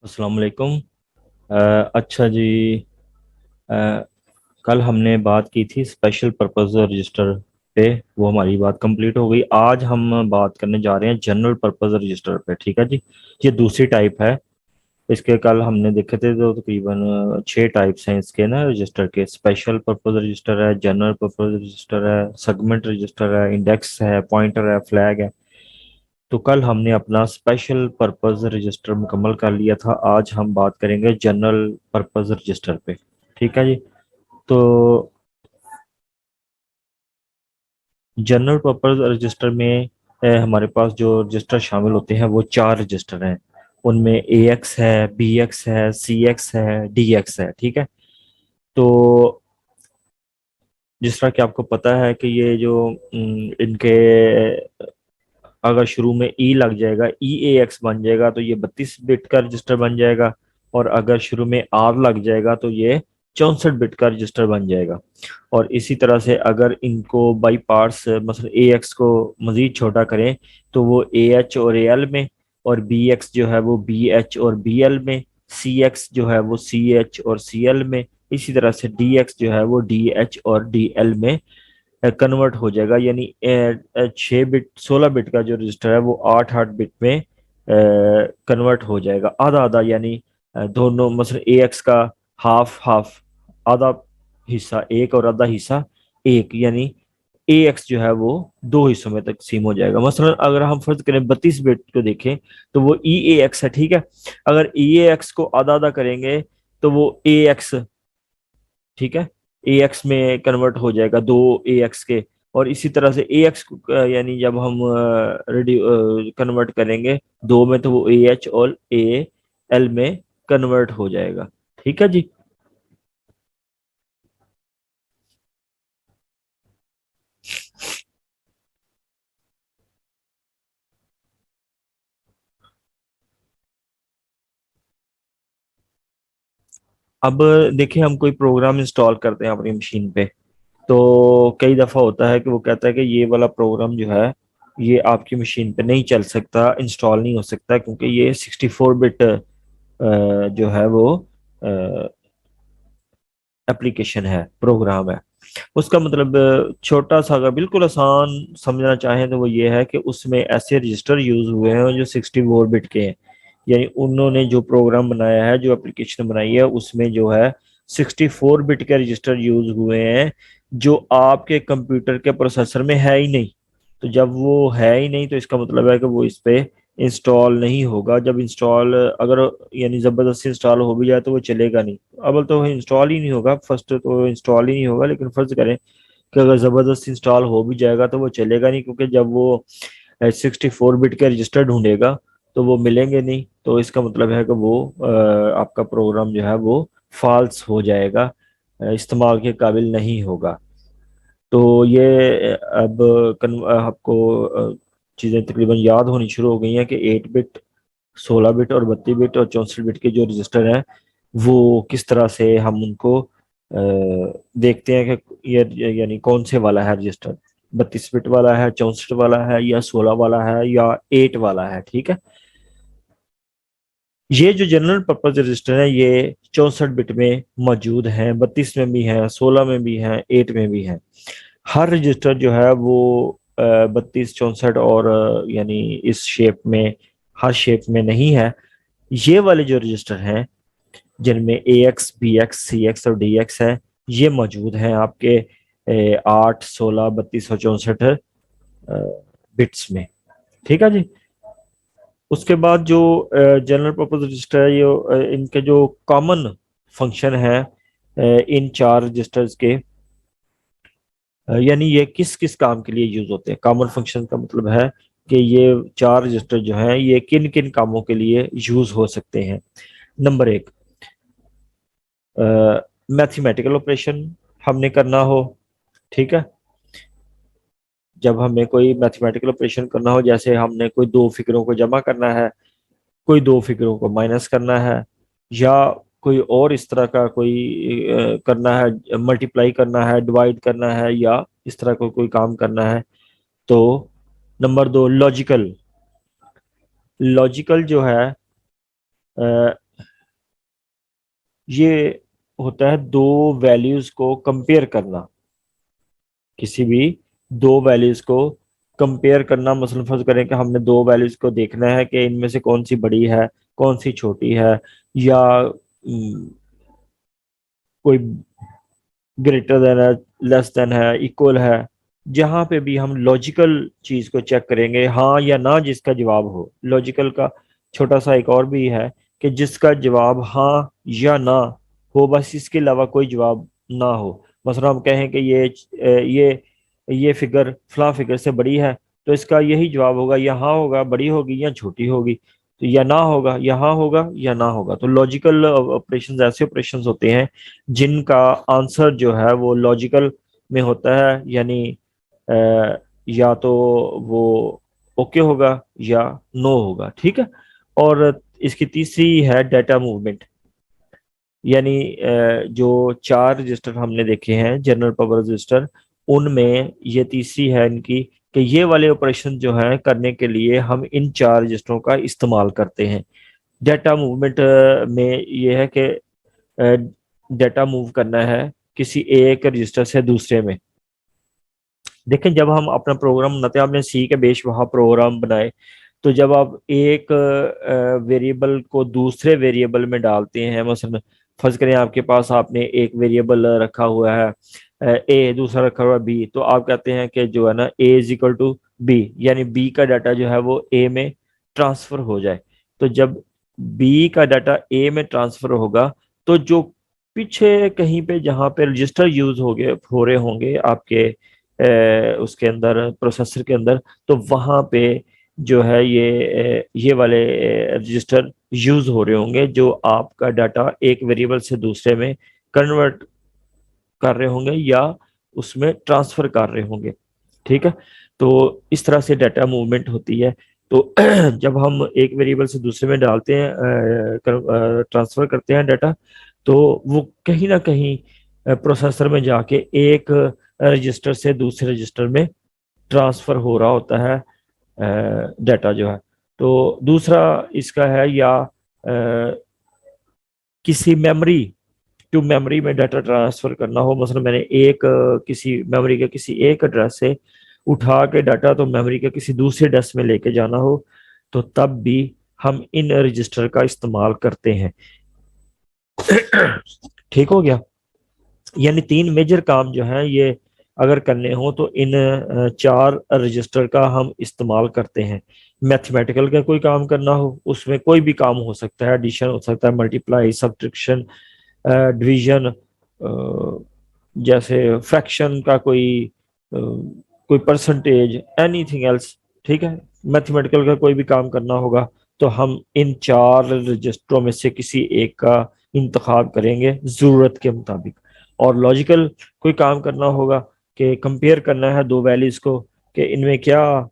अस्सलाम वालेकुम। अच्छा जी। अ, कल हमने बात की थी स्पेशल पर्पस रजिस्टर पे। वो हमारी बात कंप्लीट हो गई। आज हम बात करने जा रहे हैं जनरल पर्पस रजिस्टर पे। ठीक है जी। ये दूसरी टाइप है। इसके कल हमने देखे थे तो तकरीबन 6 टाइप्स हैं इसके ना रजिस्टर के। स्पेशल पर्पस रजिस्टर है, जनरल पर्पस रजिस्टर है, सेगमेंट रजिस्टर है, इंडेक्स है, पॉइंटर है, फ्लैग है। तो कल हमने अपना स्पेशल पर्पस रजिस्टर मुकम्मल कर लिया था। आज हम बात करेंगे जनरल पर्पस रजिस्टर पे। ठीक है जी। तो जनरल पर्पस रजिस्टर में हमारे पास जो रजिस्टर शामिल होते हैं वो 4 रजिस्टर हैं। उनमें ए एक्स है, बी एक्स है, सी एक्स है, डी एक्स है। ठीक है। तो जिस तरह कि आपको पता है कि ये जो इनके अगर शुरू में ई लग जाएगा, ई ए एक्स बन जाएगा तो ये 32 बिट का रजिस्टर बन जाएगा। और अगर शुरू में आर लग जाएगा तो ये 64 बिट का रजिस्टर बन जाएगा। और इसी तरह से अगर इनको बाई पार्ट्स मतलब ए एक्स को मजीद छोटा करें तो वो ए एच और ए एल में, और बी एक्स जो है वो बी एच और बी एल में, सी एक्स जो है वो सी एच और सी एल में, इसी तरह से डी एक्स जो है वो डी एच और डी एल में कन्वर्ट हो जाएगा। यानी 6 बिट 16 बिट का जो रजिस्टर है वो 8 8 बिट में कन्वर्ट हो जाएगा, आधा आधा। यानी दोनों मतलब ए एक्स का हाफ हाफ, आधा हिस्सा एक और आधा हिस्सा एक, यानी ए एक्स जो है वो दो हिस्सों में तकसीम हो जाएगा। मसलन अगर हम फर्ज करें 32 बिट को देखें तो वो ई ए एक्स है। ठीक है। अगर ई ए एक्स को आधा आधा करेंगे तो वो ए एक्स, ठीक है, ए एक्स में कन्वर्ट हो जाएगा, दो ए एक्स के। और इसी तरह से ए एक्स यानी जब हम रेडी कन्वर्ट करेंगे दो में तो वो ए एच और ए एल में कन्वर्ट हो जाएगा। ठीक है जी। अब देखिए, हम कोई प्रोग्राम इंस्टॉल करते हैं अपनी मशीन पे, तो कई दफ़ा होता है कि वो कहता है कि ये वाला प्रोग्राम जो है ये आपकी मशीन पे नहीं चल सकता, इंस्टॉल नहीं हो सकता, क्योंकि ये 64 बिट जो है वो एप्लीकेशन है, प्रोग्राम है। उसका मतलब छोटा सा अगर बिल्कुल आसान समझना चाहें तो वो ये है कि उसमें ऐसे रजिस्टर यूज हुए हैं जो 64 बिट के हैं। यानी उन्होंने जो प्रोग्राम बनाया है, जो एप्लीकेशन बनाई है, उसमें जो है 64 बिट के रजिस्टर यूज हुए हैं जो आपके कंप्यूटर के प्रोसेसर में है ही नहीं। तो जब वो है ही नहीं तो इसका मतलब है कि वो इस पे इंस्टॉल नहीं होगा। जब इंस्टॉल अगर यानी जबरदस्ती इंस्टॉल हो भी जाए तो वो चलेगा नहीं। अव्वल तो इंस्टॉल ही नहीं होगा, फर्स्ट तो इंस्टॉल ही नहीं होगा। लेकिन फर्ज करें कि अगर जबरदस्ती इंस्टॉल हो भी जाएगा तो वो चलेगा नहीं, क्योंकि जब वो 64 बिट के रजिस्टर ढूंढेगा तो वो मिलेंगे नहीं। तो इसका मतलब है कि वो आपका प्रोग्राम जो है वो फॉल्स हो जाएगा, इस्तेमाल के काबिल नहीं होगा। तो ये अब आपको चीज़ें तकरीबन याद होनी शुरू हो गई हैं कि 8 बिट, 16 बिट और 32 बिट और 64 बिट के जो रजिस्टर हैं वो किस तरह से हम उनको देखते हैं कि ये यानी कौन से वाला है रजिस्टर, 32 बिट वाला है, 64 वाला है, या 16 वाला है, या 8 वाला है। ठीक है। ये जो जनरल पर्पज रजिस्टर है ये 64 बिट में मौजूद है, 32 में भी है, 16 में भी है, 8 में भी है। हर रजिस्टर जो है वो 32 64 और यानी इस शेप में, हर शेप में नहीं है। ये वाले जो रजिस्टर हैं जिनमें ए एक्स, बी एक्स, सी एक्स और डी एक्स है, ये मौजूद हैं आपके 8 16 32 और 64 बिट्स में। ठीक है जी। उसके बाद जो जनरल पर्पज रजिस्टर है, ये इनके जो कॉमन फंक्शन है इन 4 रजिस्टर्स के, यानी ये किस किस काम के लिए यूज होते हैं। कॉमन फंक्शन का मतलब है कि ये 4 रजिस्टर जो हैं ये किन किन कामों के लिए यूज हो सकते हैं। नंबर 1, मैथमेटिकल ऑपरेशन हमने करना हो। ठीक है। जब हमें कोई मैथमेटिकल ऑपरेशन करना हो, जैसे हमने कोई दो फिगरों को जमा करना है, कोई दो फिगरों को माइनस करना है, या कोई और इस तरह का कोई करना है, मल्टीप्लाई करना है, डिवाइड करना है, या इस तरह का कोई काम करना है, तो नंबर 2, लॉजिकल। लॉजिकल जो है ये होता है दो वैल्यूज को कंपेयर करना, किसी भी दो वैल्यूज को कंपेयर करना। मसलन फर्ज करें कि हमने दो वैल्यूज को देखना है कि इनमें से कौन सी बड़ी है, कौन सी छोटी है, या कोई ग्रेटर देन है, लेस देन है, इक्वल है। जहां पे भी हम लॉजिकल चीज को चेक करेंगे, हाँ या ना जिसका जवाब हो। लॉजिकल का छोटा सा एक और भी है कि जिसका जवाब हाँ या ना हो, बस इसके अलावा कोई जवाब ना हो। मसलन हम कहें कि ये फिगर फला फिगर से बड़ी है, तो इसका यही जवाब होगा, या हाँ होगा, बड़ी होगी या छोटी होगी। तो या ना होगा, या हाँ होगा, या ना होगा। तो लॉजिकल ऑपरेशंस ऐसे ऑपरेशंस होते हैं जिनका आंसर जो है वो लॉजिकल में होता है, यानी या तो वो ओके होगा या नो होगा। ठीक है। और इसकी तीसरी है डाटा मूवमेंट, यानी जो चार रजिस्टर हमने देखे हैं जनरल पर्पस रजिस्टर, उनमें ये तीसरी है इनकी, कि ये वाले ऑपरेशन जो है करने के लिए हम इन चार रजिस्टरों का इस्तेमाल करते हैं। डाटा मूवमेंट में ये है कि डाटा मूव करना है किसी एक रजिस्टर से दूसरे में। देखें, जब हम अपना प्रोग्राम बनाते हैं, आपने सी के बेस वहाँ प्रोग्राम बनाए, तो जब आप एक वेरिएबल को दूसरे वेरिएबल में डालते हैं, मसलन फर्ज करें आपके पास आपने एक वेरिएबल रखा हुआ है ए, दूसरा रखा हुआ है बी, तो आप कहते हैं कि जो है ना ए इज इक्वल टू बी, यानी बी का डाटा जो है वो ए में ट्रांसफर हो जाए। तो जब बी का डाटा ए में ट्रांसफर होगा, तो जो पीछे कहीं पे जहाँ पे रजिस्टर यूज हो रहे होंगे आपके उसके अंदर, प्रोसेसर के अंदर, तो वहां पे जो है ये वाले रजिस्टर यूज हो रहे होंगे, जो आपका डाटा एक वेरिएबल से दूसरे में कन्वर्ट कर रहे होंगे या उसमें ट्रांसफर कर रहे होंगे। ठीक है। तो इस तरह से डाटा मूवमेंट होती है। तो जब हम एक वेरिएबल से दूसरे में डालते हैं, ट्रांसफर करते हैं डाटा, तो वो कहीं ना कहीं प्रोसेसर में जाके एक रजिस्टर से दूसरे रजिस्टर में ट्रांसफर हो रहा होता है डाटा जो है। तो दूसरा इसका है, या किसी मेमोरी टू मेमोरी में डाटा ट्रांसफर करना हो। मतलब मैंने एक किसी मेमोरी के किसी एक एड्रेस से उठा के डाटा तो मेमोरी के किसी दूसरे एड्रेस में लेके जाना हो, तो तब भी हम इन रजिस्टर का इस्तेमाल करते हैं। ठीक हो गया। यानी तीन मेजर काम जो है ये अगर करने हो तो इन चार रजिस्टर का हम इस्तेमाल करते हैं। मैथमेटिकल का कोई काम करना हो, उसमें कोई भी काम हो सकता है, एडिशन हो सकता है, मल्टीप्लाई, सब्ट्रैक्शन, डिवीजन, जैसे फ्रैक्शन का कोई परसेंटेज, एनीथिंग एल्स। ठीक है। मैथमेटिकल का कोई भी काम करना होगा तो हम इन चार रजिस्टरों में से किसी एक का इंतखाब करेंगे जरूरत के मुताबिक। और लॉजिकल कोई काम करना होगा कि कंपेयर करना है दो वैल्यूज को, कि इनमें क्या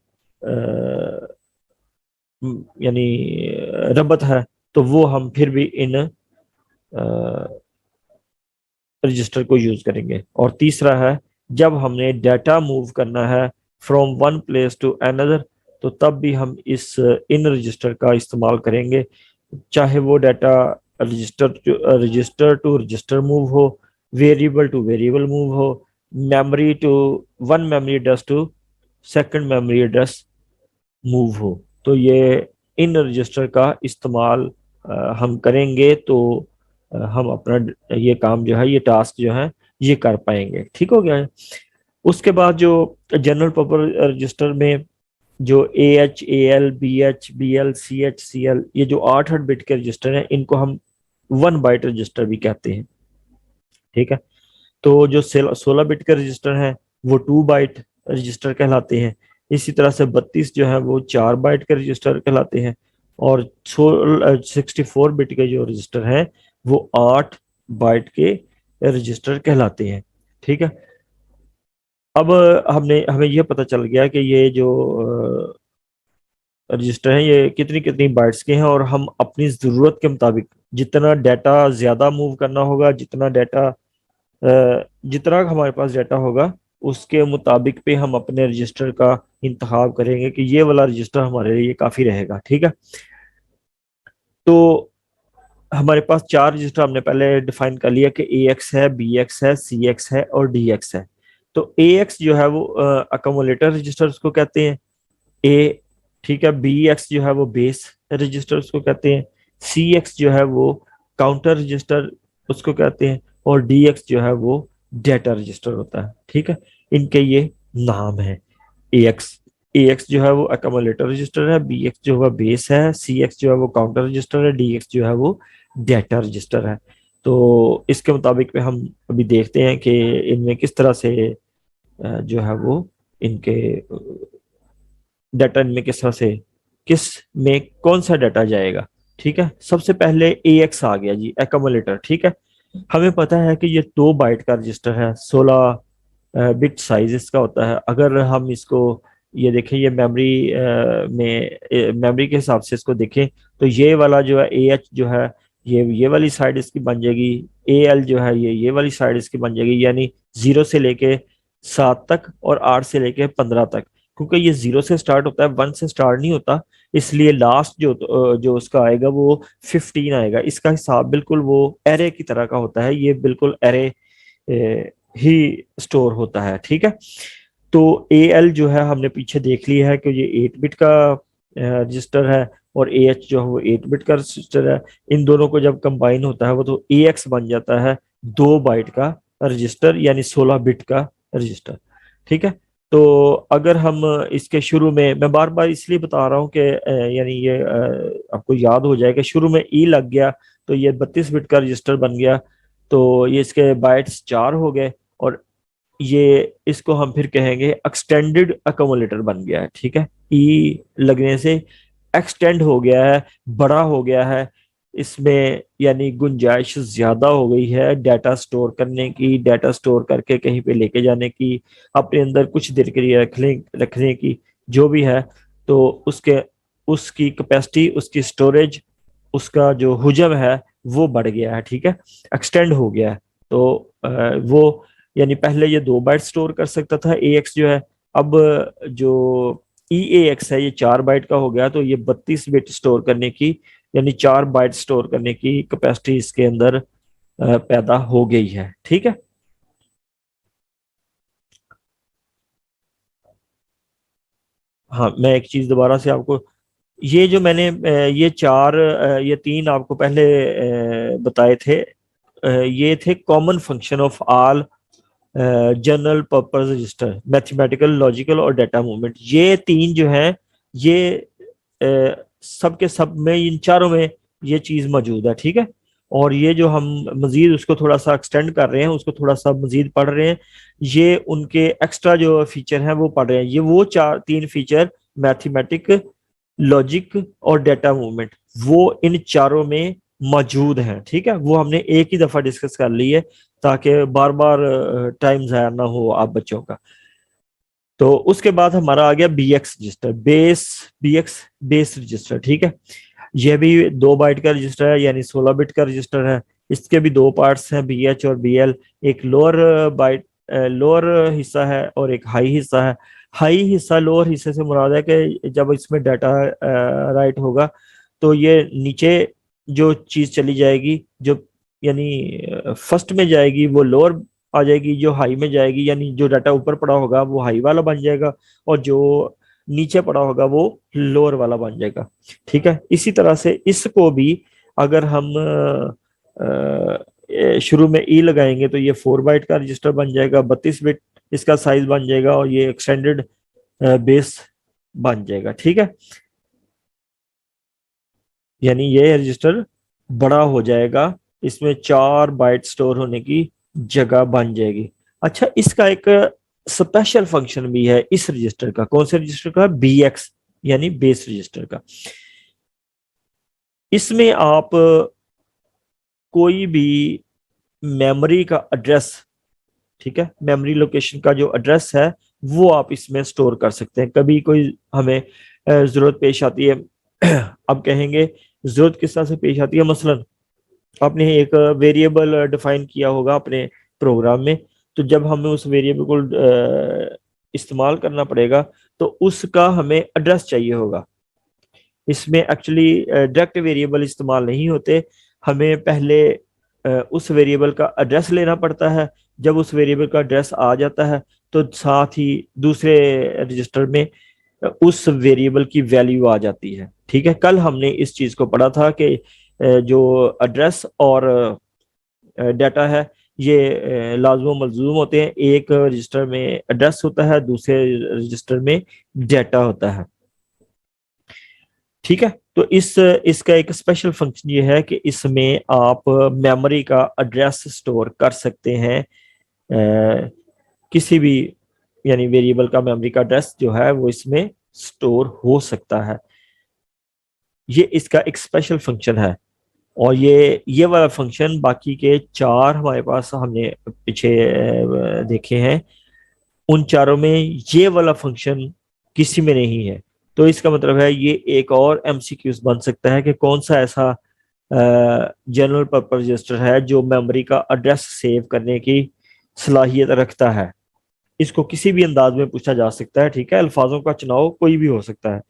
यानी रबत है, तो वो हम फिर भी इन रजिस्टर को यूज करेंगे। और तीसरा है, जब हमने डाटा मूव करना है from one place to another, तो तब भी हम इस इन रजिस्टर का इस्तेमाल करेंगे, चाहे वो data register to register move हो, वेरिएबल टू वेरिएबल मूव हो, memory to one memory address to second memory address move हो। तो ये इन रजिस्टर का इस्तेमाल हम करेंगे, तो हम अपना ये काम जो है, ये टास्क जो है, ये कर पाएंगे। ठीक हो गया है। उसके बाद जो जनरल पर्पस रजिस्टर में जो AH AL BH BL CH CL, ये जो 8 8 बिट के रजिस्टर हैं, इनको हम 1 बाइट रजिस्टर भी कहते हैं। ठीक है। तो जो 16 बिट के रजिस्टर हैं वो 2 बाइट रजिस्टर कहलाते हैं। इसी तरह से 32 जो है वो 4 बाइट के रजिस्टर कहलाते हैं। और 64 बिट के जो रजिस्टर हैं वो 8 बाइट के रजिस्टर कहलाते हैं। ठीक है। अब हमने हमें यह पता चल गया कि ये जो रजिस्टर हैं ये कितनी कितनी बाइट्स के हैं, और हम अपनी ज़रूरत के मुताबिक जितना डाटा ज़्यादा मूव करना होगा, जितना हमारे पास डाटा होगा, उसके मुताबिक पे हम अपने रजिस्टर का इंतखाब करेंगे कि ये वाला रजिस्टर हमारे लिए काफ़ी रहेगा। ठीक है। तो हमारे पास चार रजिस्टर हमने पहले डिफाइन कर लिया कि ए एक्स है, बी एक्स है, सी एक्स है और डी एक्स है। तो ए एक्स जो है वो अकोमोलेटर रजिस्टर उसको कहते हैं, ए, ठीक है। बी एक्स जो है वो बेस रजिस्टर उसको कहते हैं। सी एक्स जो है वो काउंटर रजिस्टर उसको कहते हैं। और डी एक्स जो है वो डेटा रजिस्टर होता है, ठीक है। इनके ये नाम है। ए एक्स ए एक्स जो है वो अकोमोलेटर रजिस्टर है, बी एक्स जो है बेस है, सी एक्स जो है वो काउंटर रजिस्टर है, डी एक्स जो है वो डेटा रजिस्टर है। तो इसके मुताबिक में हम अभी देखते हैं कि इनमें किस तरह से जो है वो इनके डाटा इनमें किस तरह से किस में कौन सा डाटा जाएगा, ठीक है। सबसे पहले ए एक्स आ गया जी, एकोमुलेटर, ठीक है। हमें पता है कि ये 2 बाइट का रजिस्टर है, 16 बिट साइज इसका होता है। अगर हम इसको ये देखें, ये मेमोरी में मेमोरी के हिसाब से इसको देखें, तो ये वाला जो है ए एच जो है, ये वाली साइड इसकी बन जाएगी। ए एल जो है ये वाली साइड इसकी बन जाएगी, यानी 0 से लेके 7 तक और 8 से लेके 15 तक। क्योंकि ये 0 से स्टार्ट होता है, 1 से स्टार्ट नहीं होता, इसलिए लास्ट जो उसका आएगा वो 15 आएगा। इसका हिसाब बिल्कुल वो एरे की तरह का होता है, ये बिल्कुल एरे ही स्टोर होता है, ठीक है। तो ए एल जो है हमने पीछे देख लिया है कि ये 8 बिट का रजिस्टर है, और ए एच जो है वो 8 बिट का रजिस्टर है। इन दोनों को जब कंबाइन होता है वो तो ए एक्स बन जाता है 2 बाइट का रजिस्टर, यानी 16 बिट का रजिस्टर, ठीक है। तो अगर हम इसके शुरू में, मैं बार बार इसलिए बता रहा हूँ कि यानी ये आपको याद हो जाए कि शुरू में ई लग गया तो ये 32 बिट का रजिस्टर बन गया। तो ये इसके बाइट्स 4 हो गए, और ये इसको हम फिर कहेंगे एक्सटेंडेड अकोमोलेटर बन गया है, ठीक है। ई लगने से एक्सटेंड हो गया है, बड़ा हो गया है, इसमें यानी गुंजाइश ज्यादा हो गई है डाटा स्टोर करने की, डाटा स्टोर करके कहीं पे लेके जाने की, अपने अंदर कुछ देर के लिए रखने की, जो भी है। तो उसके उसकी कैपेसिटी, उसकी स्टोरेज, उसका जो हुजम है वो बढ़ गया है, ठीक है, एक्सटेंड हो गया है। तो वो यानी पहले ये 2 बाइट स्टोर कर सकता था ए एक्स जो है, अब जो ई ए एक्स है ये 4 बाइट का हो गया, तो ये 32 बिट स्टोर करने की, यानी 4 बाइट स्टोर करने की कैपेसिटी इसके अंदर पैदा हो गई है, ठीक है। हाँ, मैं एक चीज दोबारा से आपको, ये जो मैंने ये चार ये तीन आपको पहले बताए थे, ये थे common function of all general purpose register, mathematical, logical और डाटा मूवमेंट। ये तीन जो हैं, ये सब के सब में, इन चारों में ये चीज मौजूद है, ठीक है। और ये जो हम मजीद उसको थोड़ा सा एक्सटेंड कर रहे हैं, उसको थोड़ा सा मजीद पढ़ रहे हैं, ये उनके एक्स्ट्रा जो फीचर हैं वो पढ़ रहे हैं। ये वो चार तीन फीचर, मैथमेटिक, लॉजिक और डाटा मूवमेंट, वो इन चारों में मौजूद हैं, ठीक है। वो हमने एक ही दफा डिस्कस कर ली है, ताकि बार बार टाइम जाया ना हो आप बच्चों का। तो उसके बाद हमारा आ गया B X register, B X base register, ठीक है। यह भी 2 बाइट का रजिस्टर है, यानी 16 बिट का रजिस्टर है। इसके भी 2 पार्ट्स हैं, बी एच और बी एल। एक लोअर हिस्सा है और एक हाई हिस्सा है। हाई हिस्सा, लोअर हिस्से से मुराद है कि जब इसमें डाटा राइट होगा तो ये नीचे जो चीज चली जाएगी, जो यानी फर्स्ट में जाएगी वो लोअर आ जाएगी, जो हाई में जाएगी यानी जो डाटा ऊपर पड़ा होगा वो हाई वाला बन जाएगा, और जो नीचे पड़ा होगा वो लोअर वाला बन जाएगा, ठीक है। इसी तरह से इसको भी अगर हम शुरू में ई लगाएंगे तो ये 4 बाइट का रजिस्टर बन जाएगा, 32 बिट इसका साइज बन जाएगा, और ये एक्सटेंडेड बेस बन जाएगा, ठीक है। यानी ये रजिस्टर बड़ा हो जाएगा, इसमें 4 बाइट स्टोर होने की जगह बन जाएगी। अच्छा, इसका एक स्पेशल फंक्शन भी है इस रजिस्टर का। कौन से रजिस्टर का? बी एक्स, यानी बेस रजिस्टर का। इसमें आप कोई भी मेमोरी का एड्रेस, ठीक है, मेमोरी लोकेशन का जो एड्रेस है वो आप इसमें स्टोर कर सकते हैं। कभी कोई हमें जरूरत पेश आती है, अब कहेंगे जरूरत किस तरह से पेश आती है, मसलन आपने एक वेरिएबल डिफाइन किया होगा अपने प्रोग्राम में, तो जब हमें उस वेरिएबल को इस्तेमाल करना पड़ेगा तो उसका हमें एड्रेस चाहिए होगा। इसमें एक्चुअली डायरेक्ट वेरिएबल इस्तेमाल नहीं होते, हमें पहले उस वेरिएबल का एड्रेस लेना पड़ता है। जब उस वेरिएबल का एड्रेस आ जाता है तो साथ ही दूसरे रजिस्टर में उस वेरिएबल की वैल्यू आ जाती है। ठीक है, कल हमने इस चीज को पढ़ा था कि जो एड्रेस और डाटा है ये लाजम मलजूम होते हैं। एक रजिस्टर में एड्रेस होता है, दूसरे रजिस्टर में डाटा होता है। ठीक है, तो इस इसका एक स्पेशल फंक्शन ये है कि इसमें आप मेमोरी का एड्रेस स्टोर कर सकते हैं। किसी भी यानी वेरिएबल का मेमोरी का एड्रेस जो है वो इसमें स्टोर हो सकता है। ये इसका एक स्पेशल फंक्शन है। और ये वाला फंक्शन बाकी के चार हमारे पास हमने पीछे देखे हैं, उन चारों में ये वाला फंक्शन किसी में नहीं है। तो इसका मतलब है ये एक और एमसीक्यूज बन सकता है कि कौन सा ऐसा जनरल पर्पस रजिस्टर है जो मेमोरी का एड्रेस सेव करने की सलाहियत रखता है। इसको किसी भी अंदाज में पूछा जा सकता है। ठीक है, अल्फाजों का चुनाव कोई भी हो सकता है।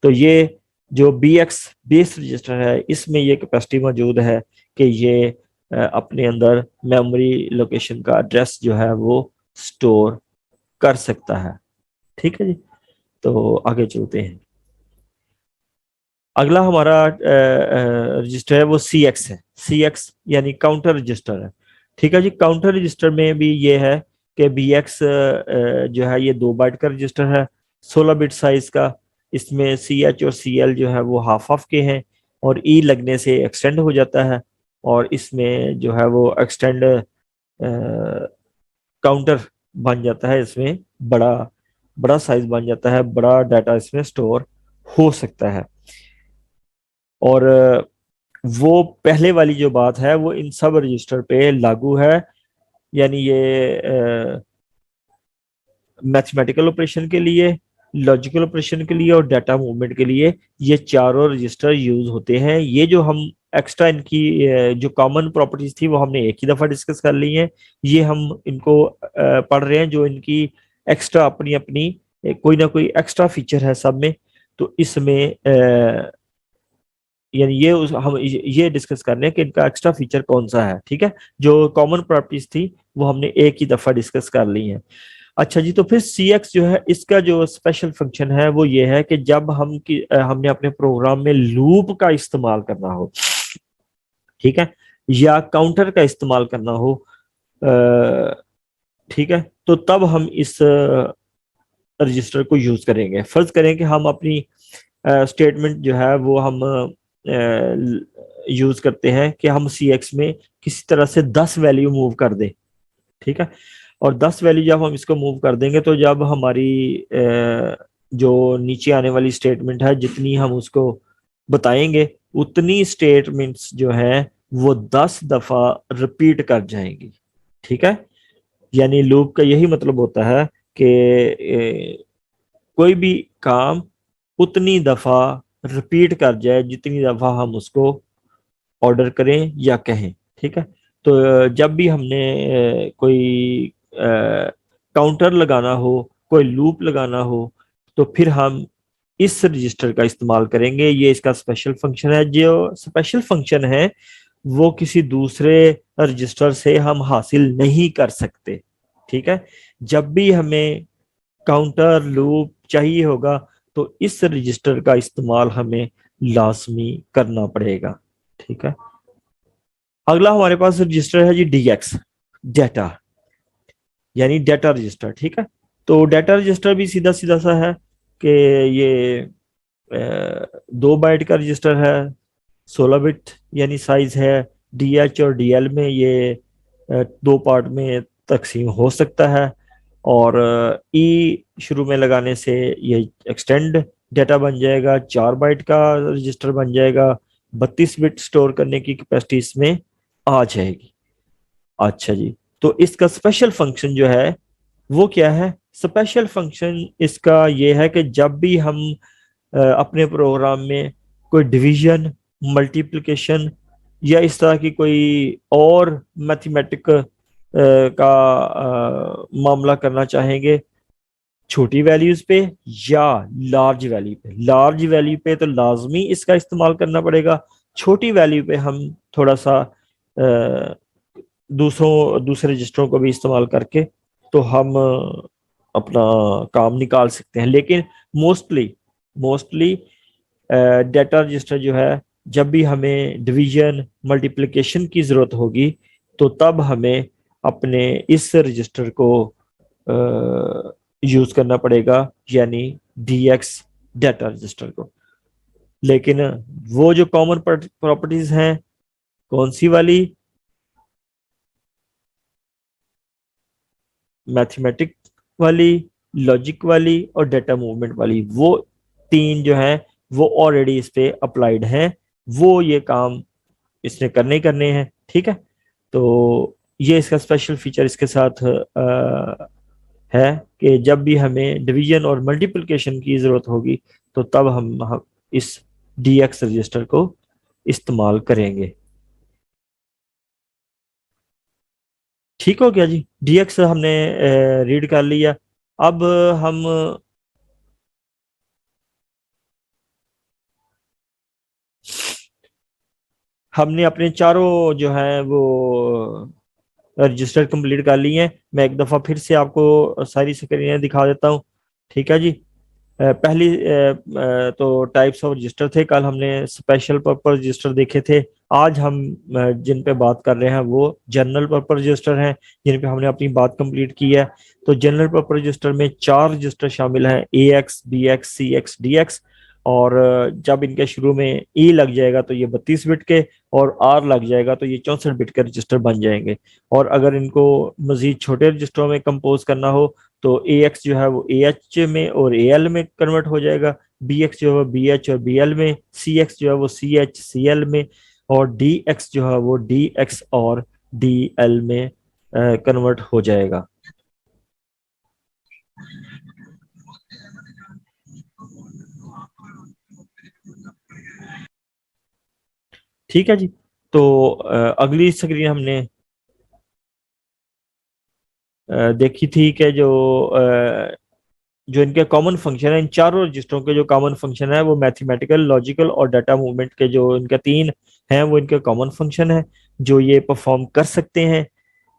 तो ये जो बी एक्स बेस रजिस्टर है इसमें ये कैपेसिटी मौजूद है कि ये अपने अंदर मेमोरी लोकेशन का एड्रेस जो है वो स्टोर कर सकता है। ठीक है जी, तो आगे चलते हैं। अगला हमारा रजिस्टर है वो सी एक्स है। सी एक्स यानी काउंटर रजिस्टर है। ठीक है जी, काउंटर रजिस्टर में भी ये है कि बी एक्स जो है ये 2 बाइट का रजिस्टर है, 16 बिट साइज का। इसमें सी एच और सी एल जो है वो हाफ हाफ के हैं और ई लगने से एक्सटेंड हो जाता है। और इसमें जो है वो एक्सटेंड काउंटर बन जाता है। इसमें बड़ा बड़ा साइज बन जाता है, बड़ा डाटा इसमें स्टोर हो सकता है। और वो पहले वाली जो बात है वो इन सब रजिस्टर पे लागू है। यानी ये मैथमेटिकल ऑपरेशन के लिए, लॉजिकल ऑपरेशन के लिए और डाटा मूवमेंट के लिए ये चारों रजिस्टर यूज होते हैं। ये जो हम एक्स्ट्रा इनकी जो कॉमन प्रॉपर्टीज थी वो हमने एक ही दफा डिस्कस कर ली है। ये हम इनको पढ़ रहे हैं जो इनकी एक्स्ट्रा अपनी अपनी कोई ना कोई एक्स्ट्रा फीचर है सब में। तो इसमें यानी हम ये डिस्कस कर रहे हैं कि इनका एक्स्ट्रा फीचर कौन सा है। ठीक है, जो कॉमन प्रॉपर्टीज थी वो हमने एक ही दफा डिस्कस कर ली है। अच्छा जी, तो फिर सी एक्स जो है इसका जो स्पेशल फंक्शन है वो ये है कि जब हमने अपने प्रोग्राम में लूप का इस्तेमाल करना हो, ठीक है, या काउंटर का इस्तेमाल करना हो, ठीक है, तो तब हम इस रजिस्टर को यूज करेंगे। फर्ज करें कि हम अपनी स्टेटमेंट जो है वो हम यूज करते हैं कि हम सी एक्स में किसी तरह से 10 वैल्यू मूव कर दें। ठीक है, और 10 वैल्यू जब हम इसको मूव कर देंगे तो जब हमारी जो नीचे आने वाली स्टेटमेंट है जितनी हम उसको बताएंगे उतनी स्टेटमेंट्स जो है वो 10 दफा रिपीट कर जाएंगी। ठीक है, यानी लूप का यही मतलब होता है कि कोई भी काम उतनी दफा रिपीट कर जाए जितनी दफा हम उसको ऑर्डर करें या कहें। ठीक है, तो जब भी हमने कोई काउंटर लगाना हो, कोई लूप लगाना हो, तो फिर हम इस रजिस्टर का इस्तेमाल करेंगे। ये इसका स्पेशल फंक्शन है। जो स्पेशल फंक्शन है वो किसी दूसरे रजिस्टर से हम हासिल नहीं कर सकते। ठीक है, जब भी हमें काउंटर लूप चाहिए होगा तो इस रजिस्टर का इस्तेमाल हमें लाजमी करना पड़ेगा। ठीक है, अगला हमारे पास रजिस्टर है जी डी एक्स, डाटा यानी डाटा रजिस्टर। ठीक है, तो डाटा रजिस्टर भी सीधा सीधा सा है कि ये 2 बाइट का रजिस्टर है, 16 बिट यानी साइज है। डीएच और डीएल में ये 2 पार्ट में तकसीम हो सकता है। और ई शुरू में लगाने से ये एक्सटेंड डाटा बन जाएगा, 4 बाइट का रजिस्टर बन जाएगा, 32 बिट स्टोर करने की कैपेसिटी इसमें आ जाएगी। अच्छा जी, तो इसका स्पेशल फंक्शन जो है वो क्या है? स्पेशल फंक्शन इसका ये है कि जब भी हम अपने प्रोग्राम में कोई डिवीजन, मल्टीप्लिकेशन या इस तरह की कोई और मैथमेटिक का मामला करना चाहेंगे छोटी वैल्यूज पे या लार्ज वैल्यू पे, लार्ज वैल्यू पे तो लाजमी इसका इस्तेमाल करना पड़ेगा। छोटी वैल्यू पे हम थोड़ा सा दूसरे रजिस्टरों को भी इस्तेमाल करके तो हम अपना काम निकाल सकते हैं। लेकिन मोस्टली मोस्टली डेटा रजिस्टर जो है, जब भी हमें डिवीजन मल्टीप्लिकेशन की जरूरत होगी तो तब हमें अपने इस रजिस्टर को यूज करना पड़ेगा, यानी डीएक्स डेटा रजिस्टर को। लेकिन वो जो कॉमन प्रॉपर्टीज हैं, कौन सी वाली? मैथमेटिक वाली, लॉजिक वाली और डेटा मूवमेंट वाली, वो तीन जो है वो ऑलरेडी इस पे अप्लाइड हैं। वो ये काम इसने करने ही करने हैं। ठीक है, तो ये इसका स्पेशल फीचर इसके साथ है कि जब भी हमें डिवीजन और मल्टीप्लिकेशन की जरूरत होगी तो तब हम इस डीएक्स रजिस्टर को इस्तेमाल करेंगे। ठीक हो गया जी, डीएक्स हमने रीड कर लिया। अब हम हमने अपने चारों जो है वो रजिस्टर कंप्लीट कर लिए हैं। मैं एक दफ़ा फिर से आपको सारी स्क्रीनें दिखा देता हूँ। ठीक है जी। पहली तो टाइप्स ऑफ रजिस्टर थे, कल हमने स्पेशल पर्पस रजिस्टर देखे थे। आज हम जिन पे बात कर रहे हैं वो जनरल पर्पस रजिस्टर हैं, जिन पे हमने अपनी बात कंप्लीट की है। तो जनरल पर्पस रजिस्टर में चार रजिस्टर शामिल हैं: ए एक्स, बी एक्स, सी एक्स, डी एक्स। और जब इनके शुरू में ई लग जाएगा तो ये 32 बिट के, और आर लग जाएगा तो ये 64 बिट के रजिस्टर बन जाएंगे। और अगर इनको मजीद छोटे रजिस्टरों में कंपोज करना हो तो ए एक्स जो है वो ए एच में और ए एल में कन्वर्ट हो जाएगा, बी एक्स जो है वो बी एच और बी एल में, सी एक्स जो है वो सी एच सी एल में, और डी एक्स जो है वो डी एक्स और डी एल में कन्वर्ट हो जाएगा। ठीक है जी। तो अगली स्क्रीन हमने देखी थी कि जो इनके कॉमन फंक्शन है, इन चारों रजिस्टरों के जो कॉमन फंक्शन है वो मैथमेटिकल, लॉजिकल और डाटा मूवमेंट के जो इनके तीन हैं वो इनके कॉमन फंक्शन है जो ये परफॉर्म कर सकते हैं।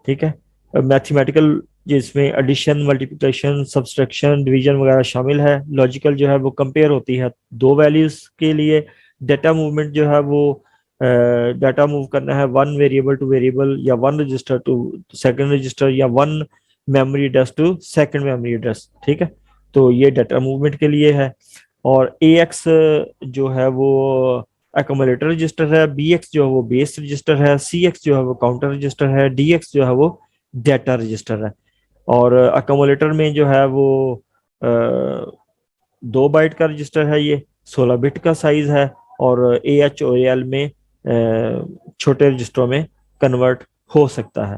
ठीक है, मैथमेटिकल जिसमें एडिशन, मल्टीप्लिकेशन, सब्सट्रैक्शन, डिवीजन वगैरह शामिल है। लॉजिकल जो है वो कंपेयर होती है दो वैल्यूज के लिए। डाटा मूवमेंट जो है वो डाटा मूव करना है वन वेरिएबल टू वेरिएबल, या one register to second register, या one memory address to second memory address. ठीक है, तो ये डाटा मूवमेंट के लिए है। और ए एक्स जो है वो अकोमोडेटर रजिस्टर है, बी एक्स जो है वो बेस रजिस्टर है, सी एक्स जो है वो काउंटर रजिस्टर है, डी एक्स जो है वो डेटा रजिस्टर है। और अकोमोडेटर में जो है वो 2 बाइट का रजिस्टर है, ये 16 बिट का साइज है। और ए एच ओ एल में छोटे रजिस्टरों में कन्वर्ट हो सकता है।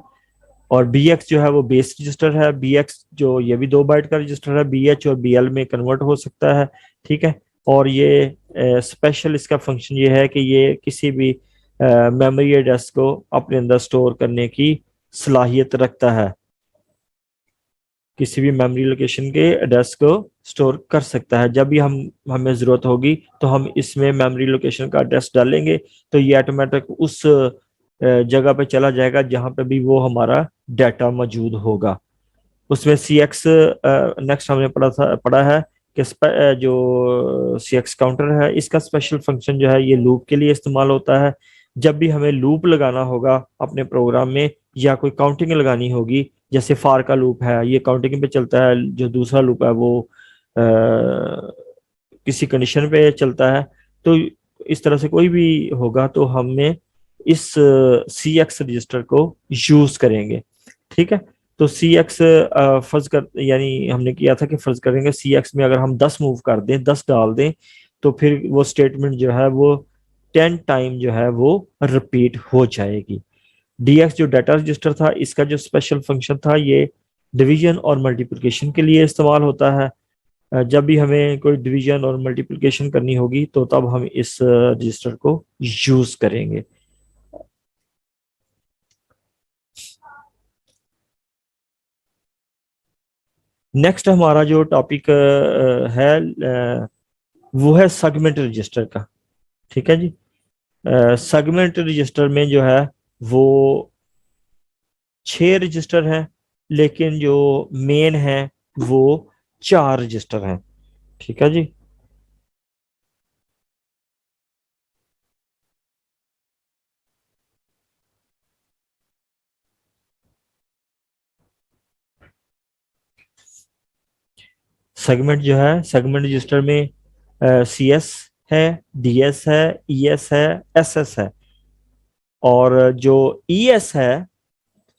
और बी एक्स जो है वो बेस रजिस्टर है, बी एक्स जो ये भी 2 बाइट का रजिस्टर है, बी एच और बी एल में कन्वर्ट हो सकता है। ठीक है, और ये स्पेशल इसका फंक्शन ये है कि ये किसी भी मेमोरी एड्रेस को अपने अंदर स्टोर करने की सलाहियत रखता है। किसी भी मेमोरी लोकेशन के एड्रेस को स्टोर कर सकता है। जब भी हमें जरूरत होगी तो हम इसमें मेमोरी लोकेशन का एड्रेस डालेंगे तो ये ऑटोमेटिक उस जगह पे चला जाएगा जहां पे भी वो हमारा डाटा मौजूद होगा। उसमें सी एक्स नेक्स्ट हमने पढ़ा है कि जो सी एक्स काउंटर है इसका स्पेशल फंक्शन जो है ये लूप के लिए इस्तेमाल होता है। जब भी हमें लूप लगाना होगा अपने प्रोग्राम में, या कोई काउंटिंग लगानी होगी, जैसे फार का लूप है ये काउंटिंग पे चलता है, जो दूसरा लूप है वो किसी कंडीशन पे चलता है। तो इस तरह से कोई भी होगा तो हमें इस सी एक्स रजिस्टर को यूज करेंगे। ठीक है, तो सी एक्स फर्ज कर, यानी हमने किया था कि फर्ज करेंगे सी एक्स में अगर हम 10 मूव कर दें, 10 डाल दें, तो फिर वो स्टेटमेंट जो है वो 10 टाइम जो है वो रिपीट हो जाएगी। डीएक्स जो डाटा रजिस्टर था इसका जो स्पेशल फंक्शन था ये डिवीजन और मल्टीप्लिकेशन के लिए इस्तेमाल होता है। जब भी हमें कोई डिवीजन और मल्टीप्लिकेशन करनी होगी तो तब हम इस रजिस्टर को यूज करेंगे। नेक्स्ट हमारा जो टॉपिक है वो है सेगमेंट रजिस्टर का। ठीक है जी। सेगमेंट रजिस्टर में जो है वो 6 रजिस्टर हैं, लेकिन जो मेन है वो 4 रजिस्टर हैं। ठीक है जी। सेगमेंट जो है, सेगमेंट रजिस्टर में सी एस है, डी एस है, ई एस है, एस एस है। और जो ई एस है,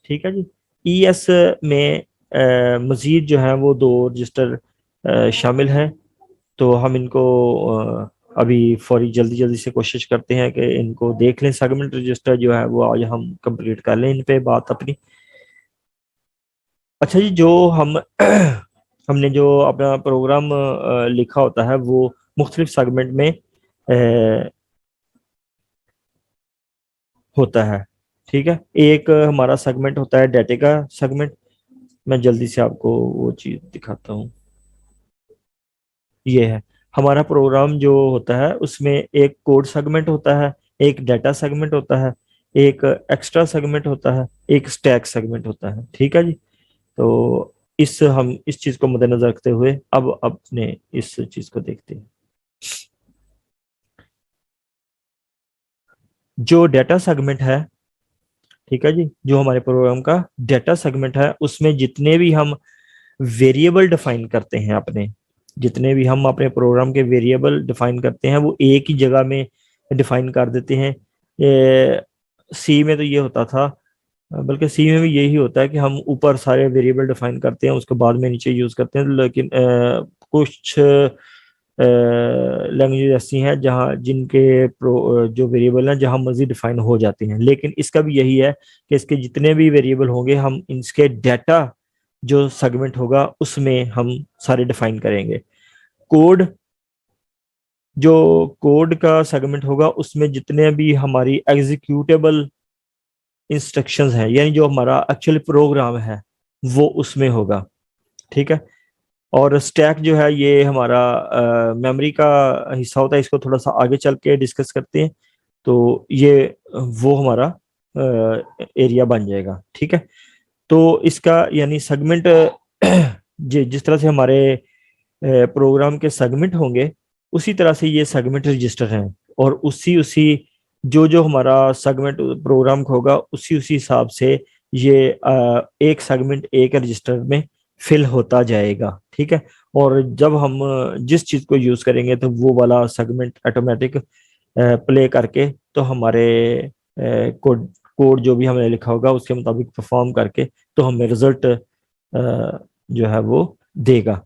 ठीक है जी, ई एस में मजीद जो है वो 2 रजिस्टर शामिल हैं। तो हम इनको अभी फौरी जल्दी जल्दी से कोशिश करते हैं कि इनको देख लें। सेगमेंट रजिस्टर जो है वो आज हम कंप्लीट कर लें इन पे बात अपनी। अच्छा जी, जो हम हमने जो अपना प्रोग्राम लिखा होता है वो मुख्तलिफ सेगमेंट में होता है। ठीक है, एक हमारा सेगमेंट होता है डाटा का सेगमेंट। मैं जल्दी से आपको वो चीज दिखाता हूँ। ये है हमारा प्रोग्राम जो होता है, उसमें एक कोड सेगमेंट होता है, एक डाटा सेगमेंट होता है, एक एक्स्ट्रा सेगमेंट होता है, एक स्टैक सेगमेंट होता है। ठीक है जी। तो हम इस चीज को मद्देनजर रखते हुए अब अपने इस चीज को देखते हैं। जो डाटा सेगमेंट है, ठीक है जी, जो हमारे प्रोग्राम का डाटा सेगमेंट है, उसमें जितने भी हम वेरिएबल डिफाइन करते हैं अपने, जितने भी हम अपने प्रोग्राम के वेरिएबल डिफाइन करते हैं वो एक ही जगह में डिफाइन कर देते हैं। सी में तो ये होता था, बल्कि सी में भी यही होता है कि हम ऊपर सारे वेरिएबल डिफाइन करते हैं, उसके बाद में नीचे यूज करते हैं। लेकिन कुछ लैंग्वेज ऐसी हैं जहाँ जिनके जो वेरिएबल हैं जहाँ मजीद डिफाइन हो जाते हैं। लेकिन इसका भी यही है कि इसके जितने भी वेरिएबल होंगे हम इसके डाटा जो सेगमेंट होगा उसमें हम सारे डिफाइन करेंगे। कोड, जो कोड का सेगमेंट होगा उसमें जितने भी हमारी एग्जीक्यूटेबल इंस्ट्रक्शंस हैं, यानी जो हमारा एक्चुअल प्रोग्राम है, वो उसमें होगा। ठीक है। और स्टैक जो है ये हमारा मेमोरी का हिस्सा होता है, इसको थोड़ा सा आगे चल के डिस्कस करते हैं। तो ये वो हमारा एरिया बन जाएगा। ठीक है। तो इसका यानी सेगमेंट जिस तरह से हमारे प्रोग्राम के सेगमेंट होंगे, उसी तरह से ये सेगमेंट रजिस्टर हैं। और उसी उसी जो जो हमारा सेगमेंट प्रोग्राम का होगा उसी उसी हिसाब से ये एक सेगमेंट एक रजिस्टर में फिल होता जाएगा। ठीक है। और जब हम जिस चीज को यूज करेंगे तो वो वाला सेगमेंट ऑटोमेटिक प्ले करके तो हमारे कोड कोड जो भी हमने लिखा होगा उसके मुताबिक परफॉर्म करके तो हमें रिजल्ट जो है वो देगा।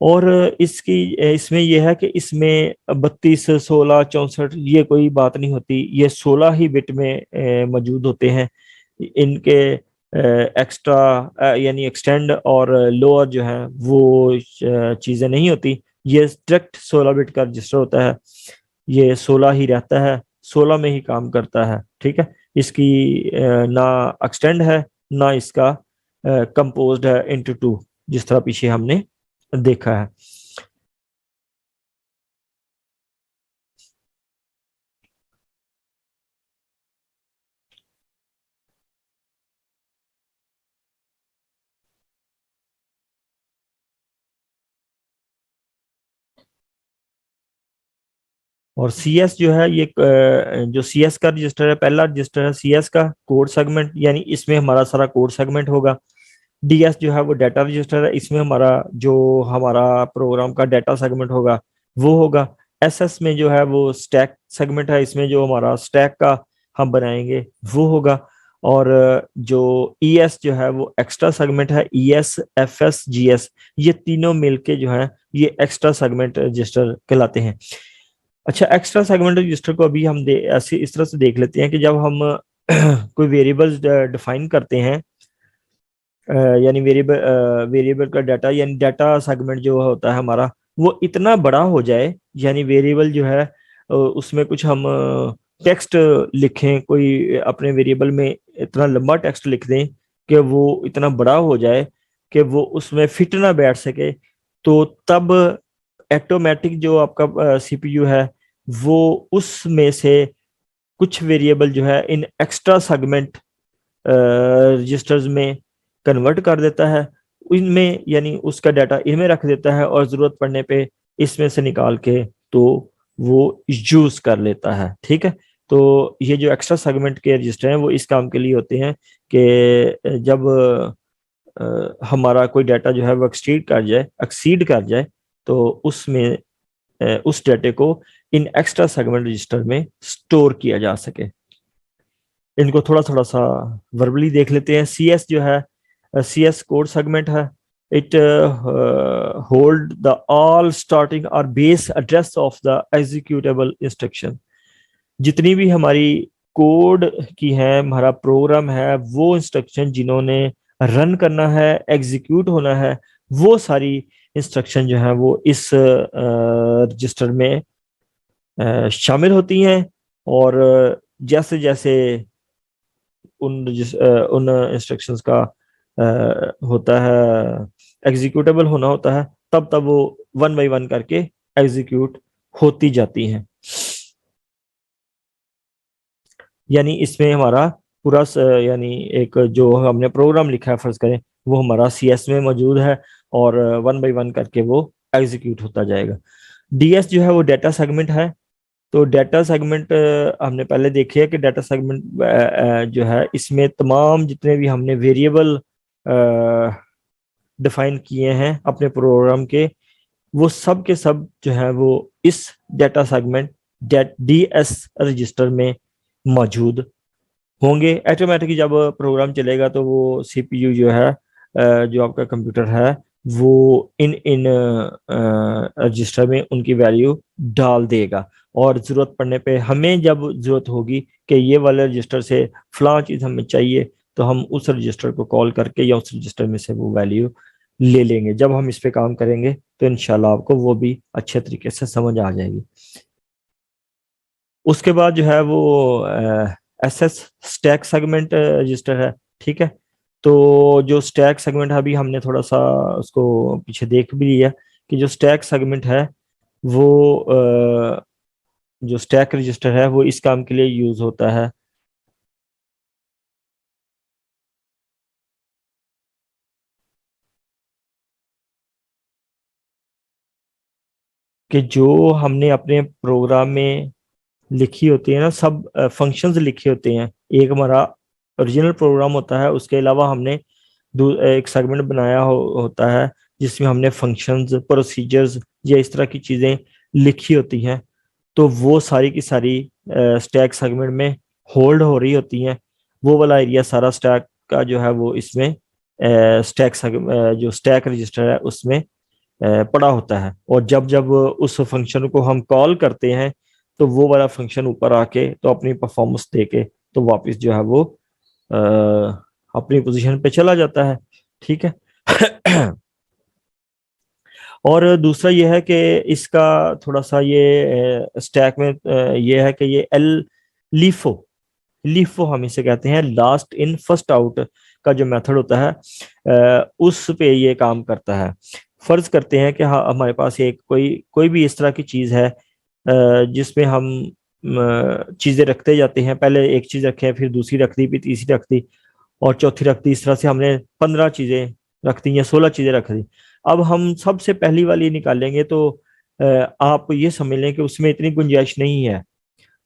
और इसकी इसमें यह है कि इसमें 32 16 64 ये कोई बात नहीं होती, ये 16 ही बिट में मौजूद होते हैं। इनके एक्स्ट्रा यानी एक्सटेंड और लोअर जो है वो चीजें नहीं होती। ये डायरेक्ट 16 बिट का रजिस्टर होता है। ये 16 ही रहता है, 16 में ही काम करता है। ठीक है। इसकी ना एक्सटेंड है, ना इसका कंपोज्ड है इनटू टू, जिस तरह पीछे हमने देखा है। और सी एस जो है ये जो सी एस का रजिस्टर है, पहला रजिस्टर है सी एस का कोड सेगमेंट, यानी इसमें हमारा सारा कोड सेगमेंट होगा। डी एस जो है वो डाटा रजिस्टर है, इसमें हमारा जो हमारा प्रोग्राम का डाटा सेगमेंट होगा वो होगा। एस एस में जो है वो स्टैक सेगमेंट है, इसमें जो हमारा स्टैक का हम बनाएंगे वो होगा। और जो ई एस जो है वो एक्स्ट्रा सेगमेंट है, E S F S G S, ये तीनों मिलके जो है ये एक्स्ट्रा सेगमेंट रजिस्टर कहलाते हैं। अच्छा, एक्स्ट्रा सेगमेंट रजिस्टर को अभी हम ऐसे इस तरह से देख लेते हैं कि जब हम कोई वेरिएबल्स डिफाइन करते हैं, यानी वेरिएबल का डाटा यानी डाटा सेगमेंट जो होता है हमारा वो इतना बड़ा हो जाए, यानी वेरिएबल जो है उसमें कुछ हम टेक्स्ट लिखें, कोई अपने वेरिएबल में इतना लंबा टेक्स्ट लिख दें कि वो इतना बड़ा हो जाए कि वो उसमें फिट ना बैठ सके। तो तब ऑटोमेटिक जो आपका सीपीयू है वो उसमें से कुछ वेरिएबल जो है इन एक्स्ट्रा सेगमेंट रजिस्टर्स में कन्वर्ट कर देता है, इनमें यानी उसका डाटा इनमें रख देता है और ज़रूरत पड़ने पे इसमें से निकाल के तो वो यूज़ कर लेता है। ठीक है, तो ये जो एक्स्ट्रा सेगमेंट के रजिस्टर हैं वो इस काम के लिए होते हैं कि जब हमारा कोई डाटा जो है वो एक्सीड कर जाए तो उसमें उस डाटे को इन एक्स्ट्रा सेगमेंट रजिस्टर में स्टोर किया जा सके। इनको थोड़ा थोड़ा सा वर्बली देख लेते हैं। सी एस जो है, सी एस कोड सेगमेंट है। It hold the all starting और base address of the executable instruction. जितनी भी हमारी कोड की है, हमारा प्रोग्राम है, वो इंस्ट्रक्शन जिन्होंने रन करना है, एग्जीक्यूट होना है, वो सारी इंस्ट्रक्शन जो है वो इस रजिस्टर में शामिल होती हैं। और जैसे जैसे उन इंस्ट्रक्शंस का होता है एग्जीक्यूटेबल होना होता है, तब तब वो वन बाय वन करके एग्जीक्यूट होती जाती हैं। यानी इसमें हमारा पूरा यानी एक जो हमने प्रोग्राम लिखा है फर्ज करें वो हमारा सी एस में मौजूद है और वन बाय वन करके वो एग्जीक्यूट होता जाएगा। डीएस जो है वो डाटा सेगमेंट है। तो डाटा सेगमेंट हमने पहले देखे है कि डाटा सेगमेंट जो है इसमें तमाम जितने भी हमने वेरिएबल डिफाइन किए हैं अपने प्रोग्राम के, वो सब के सब जो है वो इस data segment D S register में मौजूद होंगे। ऑटोमेटिकली जब प्रोग्राम चलेगा तो वो सीपीयू जो है जो आपका कंप्यूटर है वो इन इन रजिस्टर में उनकी वैल्यू डाल देगा और ज़रूरत पड़ने पे हमें जब ज़रूरत होगी कि ये वाले रजिस्टर से फलां चीज़ हमें चाहिए तो हम उस रजिस्टर को कॉल करके या उस रजिस्टर में से वो वैल्यू ले लेंगे। जब हम इस पे काम करेंगे तो इंशाल्लाह आपको वो भी अच्छे तरीके से समझ आ जाएगी। उसके बाद जो है वो S S stack segment register है। ठीक है, तो जो स्टैक सेगमेंट है अभी हमने थोड़ा सा उसको पीछे देख भी लिया कि जो स्टैक सेगमेंट है वो जो स्टैक रजिस्टर है वो इस काम के लिए यूज होता है कि जो हमने अपने प्रोग्राम में लिखी होती है ना, सब फंक्शंस लिखे होते हैं। एक हमारा ओरिजिनल प्रोग्राम होता है, उसके अलावा हमने एक सेगमेंट बनाया होता है जिसमें हमने फंक्शंस, प्रोसीजर्स या इस तरह की चीज़ें लिखी होती हैं। तो वो सारी की सारी स्टैक सेगमेंट में होल्ड हो रही होती हैं। वो वाला एरिया सारा स्टैक का जो है वो इसमें स्टैक जो स्टैक रजिस्टर है उसमें पड़ा होता है। और जब जब उस फंक्शन को हम कॉल करते हैं तो वो वाला फंक्शन ऊपर आके तो अपनी परफॉर्मेंस दे के तो वापस जो है वो अपनी पोजीशन पे चला जाता है। ठीक है। और दूसरा ये है कि इसका थोड़ा सा ये स्टैक में ये है कि ये एल लीफो लीफो हम इसे कहते हैं, लास्ट इन फर्स्ट आउट का जो मेथड होता है उस पे ये काम करता है। फर्ज करते हैं कि हाँ हमारे पास एक कोई कोई भी इस तरह की चीज है जिसमें हम चीजें रखते जाते हैं। पहले एक चीज रखे, फिर दूसरी रख दी, फिर तीसरी रख दी और चौथी रख दी। इस तरह से हमने 15 चीजें रख दी या 16 चीजें रख दी। अब हम सबसे पहली वाली निकालेंगे तो आप ये समझ लें कि उसमें इतनी गुंजाइश नहीं है।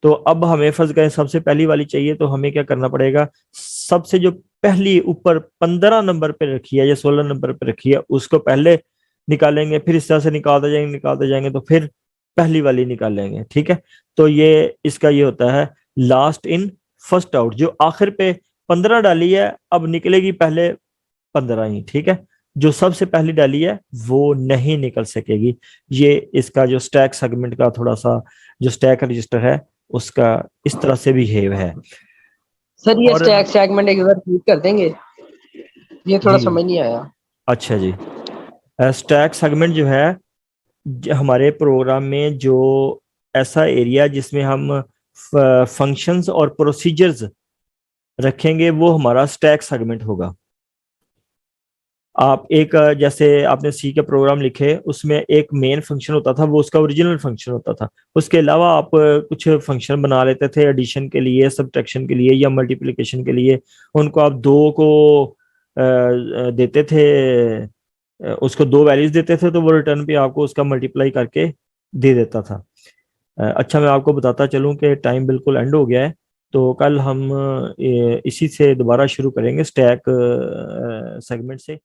तो अब हमें फर्ज करें सबसे पहली वाली चाहिए तो हमें क्या करना पड़ेगा, सबसे जो पहली ऊपर 15 नंबर पे रखी है या 16 नंबर पे रखी है उसको पहले निकालेंगे, फिर इस तरह से निकालते जाएंगे तो फिर पहली वाली निकालेंगे। ठीक है, तो ये इसका ये होता है लास्ट इन फर्स्ट आउट। जो आखिर पे 15 डाली है अब निकलेगी पहले 15 ही। ठीक है, जो सबसे पहली डाली है वो नहीं निकल सकेगी। ये इसका जो स्टैक सेगमेंट का थोड़ा सा जो स्टैक रजिस्टर है उसका इस तरह से बिहेव है। सर ये और स्टैक सेगमेंट एक बार रिपीट कर देंगे, ये थोड़ा जी समझ नहीं आया। अच्छा जी, स्टैक सेगमेंट जो है हमारे प्रोग्राम में जो ऐसा एरिया जिसमें हम फंक्शंस और प्रोसीजर्स रखेंगे वो हमारा स्टैक सेगमेंट होगा। आप एक जैसे आपने सी के प्रोग्राम लिखे, उसमें एक मेन फंक्शन होता था, वो उसका ओरिजिनल फंक्शन होता था। उसके अलावा आप कुछ फंक्शन बना लेते थे एडिशन के लिए, सब्ट्रैक्शन के लिए या मल्टीप्लिकेशन के लिए। उनको आप दो को देते थे, उसको दो वैल्यूज देते थे, तो वो रिटर्न पे आपको उसका मल्टीप्लाई करके दे देता था। अच्छा, मैं आपको बताता चलूं कि टाइम बिल्कुल एंड हो गया है। तो कल हम इसी से दोबारा शुरू करेंगे, स्टैक सेगमेंट से।